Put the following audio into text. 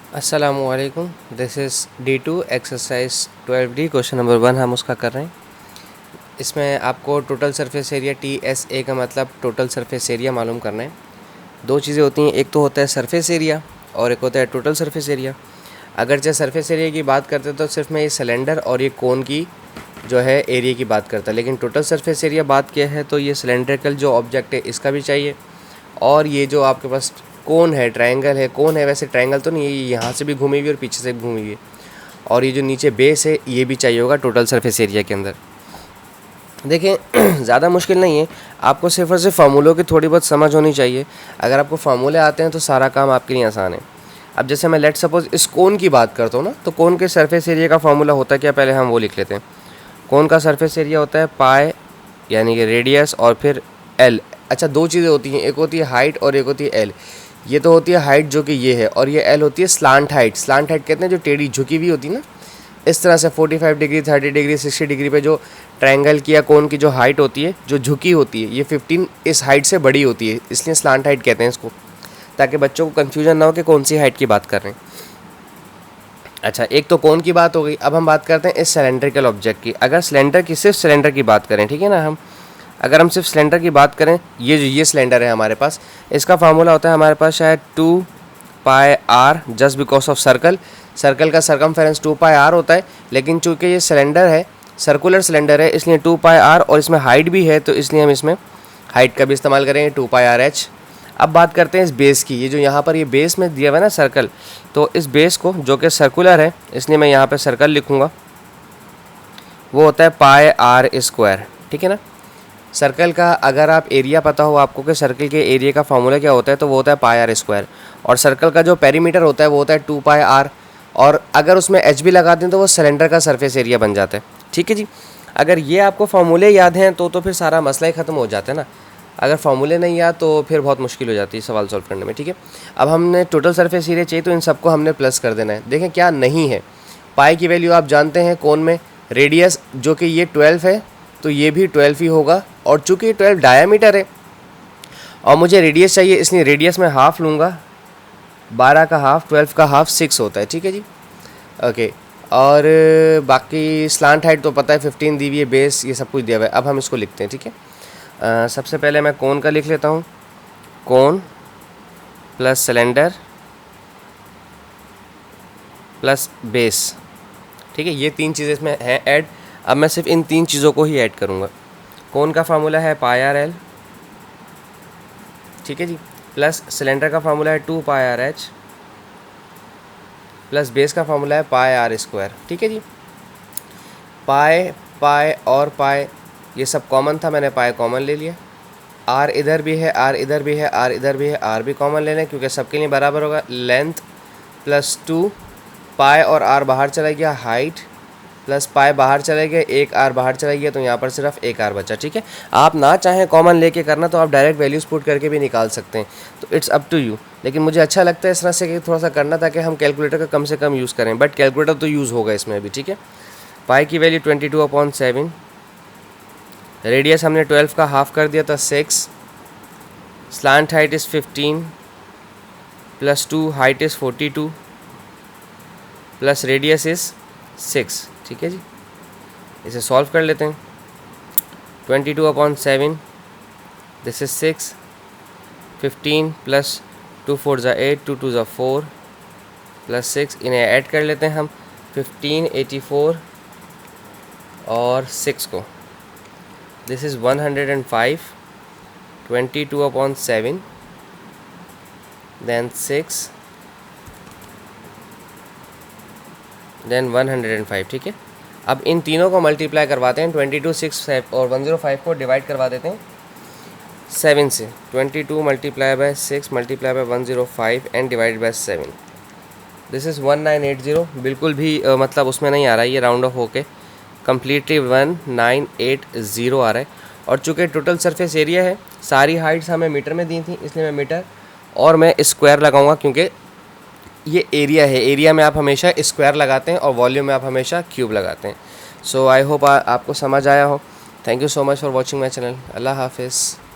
अस्सलामुअलैकुम। This is D2 exercise 12D question number 1 हम उसका कर रहे हैं। इसमें आपको टोटल सरफेस एरिया TSA का मतलब टोटल सरफेस एरिया मालूम करना है। दो चीज़ें होती हैं, एक तो होता है सरफेस एरिया और एक होता है टोटल सरफेस एरिया। अगर जैसे सरफेस एरिया की बात करते तो सिर्फ मैं ये सिलेंडर और ये कोन की जो है एरिया की बात करता, लेकिन टोटल सरफेस एरिया बात किया है तो ये सिलेंड्रिकल जो ऑब्जेक्ट है इसका भी चाहिए, और ये जो आपके पास कोन है, ट्रायंगल है, कोन है वैसे ट्रायंगल तो नहीं है, ये यहाँ से भी घूमी हुई और पीछे से भी घूमी हुई है, और ये जो नीचे बेस है ये भी चाहिए होगा टोटल सरफेस एरिया के अंदर। देखें ज़्यादा मुश्किल नहीं है, आपको सिर्फ और सिर्फ फार्मूलों की थोड़ी बहुत समझ होनी चाहिए। अगर आपको फार्मूले आते हैं तो सारा काम आपके लिए आसान है। अब जैसे मैं लेट सपोज इस कोन की बात करता हूँ ना, तो कोन के सरफेस एरिया का फार्मूला होता है क्या, पहले हम वो लिख लेते हैं। कोन का सरफेस एरिया होता है पाई यानी कि रेडियस और फिर एल। अच्छा, दो चीज़ें होती हैं, एक होती है हाइट और एक होती है एल। ये तो होती है हाइट जो कि ये है, और ये एल होती है स्लांट हाइट। स्लांट हाइट कहते हैं जो टेढ़ी झुकी हुई होती है ना, इस तरह से 45 डिग्री, 30 डिग्री, 60 डिग्री पे जो ट्रायंगल की या कोन की जो हाइट होती है जो झुकी होती है, ये 15 इस हाइट से बड़ी होती है, इसलिए स्लांट हाइट कहते हैं इसको, ताकि बच्चों को कन्फ्यूजन ना हो कि कौन सी हाइट की बात कर रहे हैं। अच्छा, एक तो कोन की बात हो गई। अब हम बात करते हैं इस सिलेंड्रिकल ऑब्जेक्ट की। अगर सिलेंडर की, सिर्फ सिलेंडर की बात करें, ठीक है ना, अगर हम सिर्फ सिलेंडर की बात करें, ये सिलेंडर है हमारे पास, इसका फार्मूला होता है हमारे पास शायद 2 pi r, just because of circle. Circle का सर्कमफेरेंस 2 पाई आर होता है, लेकिन चूंकि ये सिलेंडर है, सर्कुलर सिलेंडर है, इसलिए 2 पाई आर, और इसमें हाइट भी है तो इसलिए हम इसमें हाइट का भी इस्तेमाल करेंगे, 2 पाई आर एच। अब बात करते हैं इस बेस की। ये जो यहाँ पर ये बेस में दिया हुआ है ना सर्कल, तो इस बेस को जो कि सर्कुलर है, इसलिए मैं यहाँ पे सर्कल लिखूँगा, वो होता है पाई आर स्क्वायर, ठीक है ना। सर्कल का अगर आप एरिया पता हो आपको कि सर्कल के एरिया का फार्मूला क्या होता है, तो वो होता है पाई आर स्क्वायर, और सर्कल का जो पेरीमीटर होता है वो होता है 2 पाई आर, और अगर उसमें एच भी लगा दें तो वो सिलेंडर का सरफेस एरिया बन जाता है, ठीक है जी। अगर ये आपको फार्मूले याद हैं तो फिर सारा मसला ही ख़त्म हो जाता है ना। अगर फार्मूले नहीं याद तो फिर बहुत मुश्किल हो जाती है सवाल सॉल्व करने में, ठीक है। अब हमने टोटल सरफेस एरिया चाहिए तो इन सबको हमने प्लस कर देना है। देखें क्या नहीं है, पाई की वैल्यू आप जानते हैं कोन में, रेडियस जो कि ये 12 है तो ये भी 12 ही होगा, और चूँकि ये 12 डायामीटर है और मुझे रेडियस चाहिए, इसलिए रेडियस में हाफ़ लूँगा, 12 का हाफ़ 12 का हाफ़ 6 होता है, ठीक है जी, ओके। और बाकी स्लांट हाइट तो पता है 15 दी हुई है, बेस ये सब कुछ दिया हुआ है। अब हम इसको लिखते हैं, ठीक है। सबसे पहले मैं कोन का लिख लेता हूँ, cone plus cylinder plus base, ठीक है, ये तीन चीज़ें इसमें हैं ऐड। अब मैं सिर्फ इन तीन चीज़ों को ही ऐड करूँगा। कोन का फार्मूला है पाई आर एल, ठीक है जी, प्लस सिलेंडर का फार्मूला है 2 pi R H, plus base का फार्मूला है पाई आर स्क्वायर, ठीक है जी। पाई पाई और पाई ये सब कॉमन था, मैंने पाई कॉमन ले लिया, आर इधर भी है, आर इधर भी है, आर इधर भी है, आर भी कॉमन ले लें क्योंकि सबके लिए बराबर होगा। लेंथ प्लस 2 पाई और आर बाहर चला गया, हाइट प्लस पाई बाहर चले गए, एक आर बाहर चला गया, तो यहाँ पर सिर्फ एक आर बचा, ठीक है। आप ना चाहें कॉमन लेके करना तो आप डायरेक्ट वैल्यूज पुट करके भी निकाल सकते हैं, तो इट्स अप टू यू, लेकिन मुझे अच्छा लगता है इस तरह से कि थोड़ा सा करना ताकि हम कैलकुलेटर का कम से कम यूज़ करें, बट कैलकुलेटर तो यूज़ होगा इसमें भी, ठीक है। पाई की वैल्यू 22/7, रेडियस हमने 12 का हाफ कर दिया था 6, slant height is 15 plus 2 height is 42 plus radius is 6, ठीक है जी। इसे सॉल्व कर लेते हैं। 22/7, दिस इज 6, 15 प्लस 2 4 ज़ा 8, 2 2 ज़ा 4 प्लस 6, इन्हें ऐड कर लेते हैं हम, 15, 84 और 6 को, दिस इज़ 105, 22/7 देन 6 देन 105, ठीक है। अब इन तीनों को मल्टीप्लाई करवाते हैं, 22, 6 और 105 को डिवाइड करवा देते हैं 7 से। 22 multiply by 6 multiply by 105 and divide by 7, this is 1980। बिल्कुल भी मतलब उसमें नहीं आ रहा है, ये राउंड ऑफ होके कम्प्लीटली 1980 आ रहा है। और चूँकि टोटल सरफेस एरिया है, सारी हाइट्स हमें मीटर में दी थी, इसलिए मैं मीटर और मैं स्क्वायर लगाऊंगा क्योंकि ये एरिया है, एरिया में आप हमेशा स्क्वायर लगाते हैं और वॉल्यूम में आप हमेशा क्यूब लगाते हैं। सो आई होप आपको समझ आया हो। Thank you so much for watching my channel. अल्लाह हाफिज़।